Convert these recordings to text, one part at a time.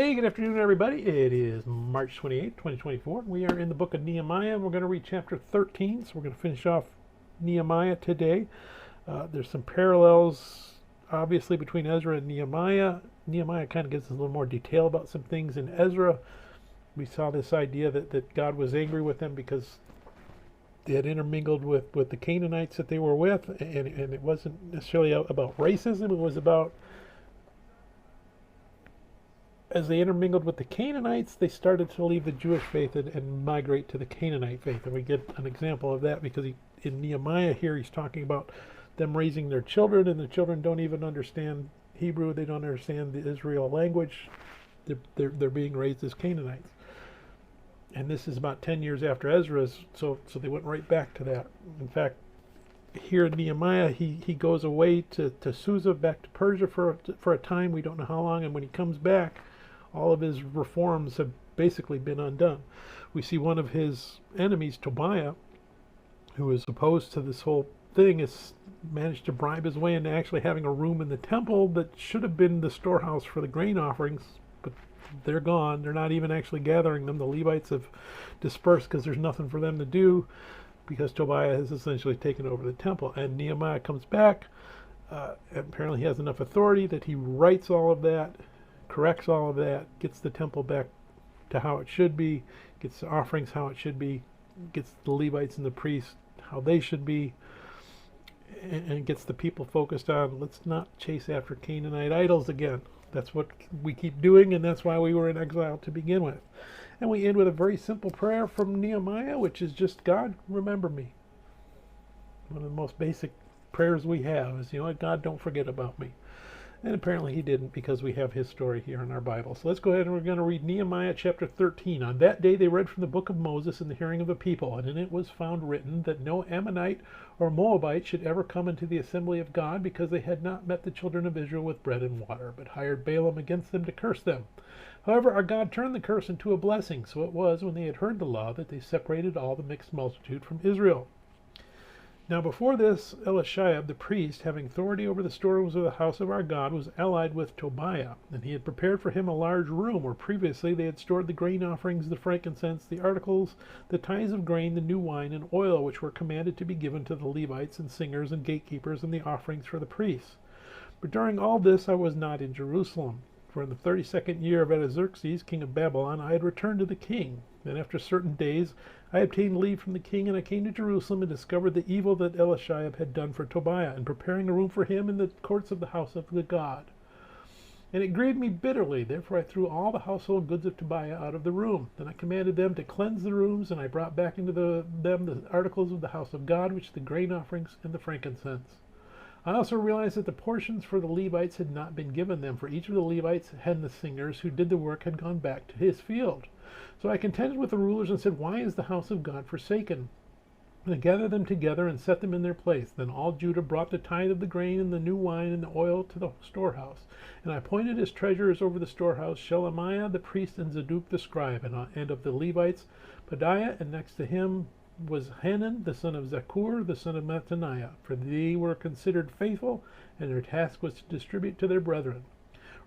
Hey, good afternoon, everybody. It is March 28th, 2024. We are in the book of Nehemiah. We're going to read chapter 13, so we're going to finish off Nehemiah today. There's some parallels, obviously, between Ezra and Nehemiah. Nehemiah kind of gives us a little more detail about some things. In Ezra, we saw this idea that God was angry with them because they had intermingled with the Canaanites that they were with, and it wasn't necessarily about racism. It was about, as they intermingled with the Canaanites, they started to leave the Jewish faith and migrate to the Canaanite faith. And we get an example of that because in Nehemiah here, he's talking about them raising their children, and the children don't even understand Hebrew. They don't understand the Israel language. They're being raised as Canaanites. And this is about 10 years after Ezra's, so they went right back to that. In fact, here in Nehemiah, he goes away to Susa, back to Persia for a time. We don't know how long. And when he comes back, all of his reforms have basically been undone. We see one of his enemies, Tobiah, who is opposed to this whole thing, has managed to bribe his way into actually having a room in the temple that should have been the storehouse for the grain offerings, but they're gone. They're not even actually gathering them. The Levites have dispersed because there's nothing for them to do, because Tobiah has essentially taken over the temple. And Nehemiah comes back. Apparently he has enough authority that he writes all of that, corrects all of that, gets the temple back to how it should be, gets the offerings how it should be, gets the Levites and the priests how they should be, and gets the people focused on, let's not chase after Canaanite idols again. That's what we keep doing, and that's why we were in exile to begin with. And we end with a very simple prayer from Nehemiah, which is just, God, remember me. One of the most basic prayers we have is, God, don't forget about me. And apparently he didn't, because we have his story here in our Bible. So let's go ahead and we're going to read Nehemiah chapter 13. On that day they read from the book of Moses in the hearing of the people, and in it was found written that no Ammonite or Moabite should ever come into the assembly of God, because they had not met the children of Israel with bread and water, but hired Balaam against them to curse them. However, our God turned the curse into a blessing. So it was, when they had heard the law, that they separated all the mixed multitude from Israel. Now before this, Eliashib the priest, having authority over the storerooms of the house of our God, was allied with Tobiah, and he had prepared for him a large room, where previously they had stored the grain offerings, the frankincense, the articles, the tithes of grain, the new wine, and oil, which were commanded to be given to the Levites and singers and gatekeepers, and the offerings for the priests. But during all this I was not in Jerusalem, for in the 32nd year of Artaxerxes, king of Babylon, I had returned to the king. Then after certain days I obtained leave from the king, and I came to Jerusalem and discovered the evil that Eliashib had done for Tobiah, in preparing a room for him in the courts of the house of the God. And it grieved me bitterly. Therefore I threw all the household goods of Tobiah out of the room. Then I commanded them to cleanse the rooms, and I brought back into them the articles of the house of God, which the grain offerings and the frankincense. I also realized that the portions for the Levites had not been given them, for each of the Levites and the singers who did the work had gone back to his field. So I contended with the rulers and said, why is the house of God forsaken? And I gathered them together and set them in their place. Then all Judah brought the tithe of the grain and the new wine and the oil to the storehouse. And I appointed as treasurers over the storehouse Shelemiah the priest and Zadok the scribe, and of the Levites Pedaiah, and next to him was Hanan the son of Zakur, the son of Mattaniah, for they were considered faithful, and their task was to distribute to their brethren.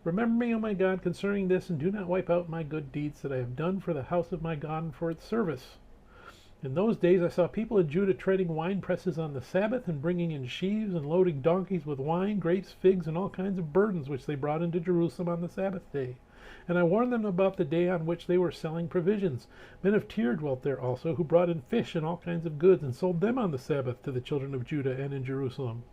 Remember me, O my God, concerning this, and do not wipe out my good deeds that I have done for the house of my God and for its service. In those days I saw people in Judah treading wine presses on the Sabbath, and bringing in sheaves, and loading donkeys with wine, grapes, figs, and all kinds of burdens, which they brought into Jerusalem on the Sabbath day. And I warned them about the day on which they were selling provisions. Men of Tyre dwelt there also, who brought in fish and all kinds of goods, and sold them on the Sabbath to the children of Judah and in Jerusalem.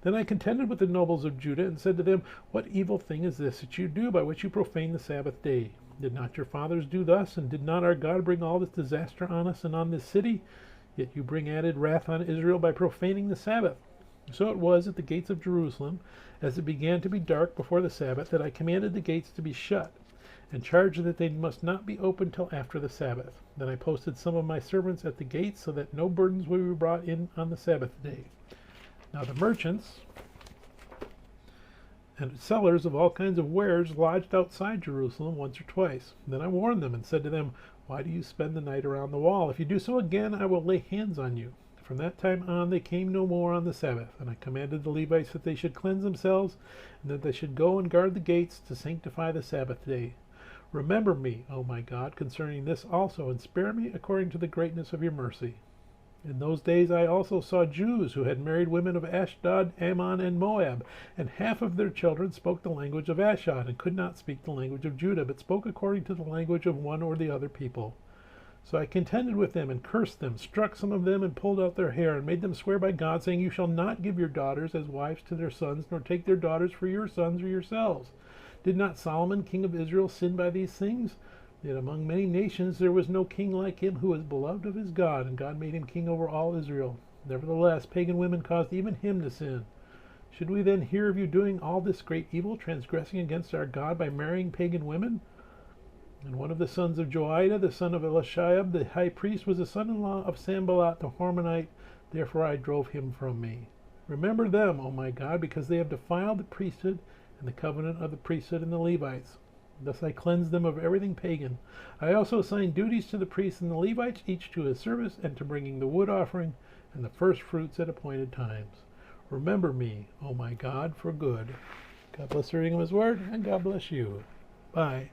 Then I contended with the nobles of Judah, and said to them, what evil thing is this that you do, by which you profane the Sabbath day? Did not your fathers do thus, and did not our God bring all this disaster on us and on this city? Yet you bring added wrath on Israel by profaning the Sabbath. So it was at the gates of Jerusalem, as it began to be dark before the Sabbath, that I commanded the gates to be shut, and charged that they must not be opened till after the Sabbath. Then I posted some of my servants at the gates, so that no burdens would be brought in on the Sabbath day. Now the merchants and sellers of all kinds of wares lodged outside Jerusalem once or twice. Then I warned them and said to them, why do you spend the night around the wall? If you do so again, I will lay hands on you. From that time on they came no more on the Sabbath, and I commanded the Levites that they should cleanse themselves, and that they should go and guard the gates to sanctify the Sabbath day. Remember me, O my God, concerning this also, and spare me according to the greatness of your mercy. In those days I also saw Jews who had married women of Ashdod, Ammon, and Moab, and half of their children spoke the language of Ashdod, and could not speak the language of Judah, but spoke according to the language of one or the other people. So I contended with them, and cursed them, struck some of them, and pulled out their hair, and made them swear by God, saying, You shall not give your daughters as wives to their sons, nor take their daughters for your sons or yourselves. Did not Solomon, king of Israel, sin by these things? Yet among many nations there was no king like him who was beloved of his God, and God made him king over all Israel. Nevertheless, pagan women caused even him to sin. Should we then hear of you doing all this great evil, transgressing against our God by marrying pagan women? And one of the sons of Joiada, the son of Eliashib, the high priest, was the son-in-law of Sanballat the Hormonite. Therefore I drove him from me. Remember them, O my God, because they have defiled the priesthood and the covenant of the priesthood and the Levites. Thus I cleansed them of everything pagan. I also assigned duties to the priests and the Levites, each to his service, and to bringing the wood offering and the first fruits at appointed times. Remember me, O my God, for good. God bless the reading of his word, and God bless you. Bye.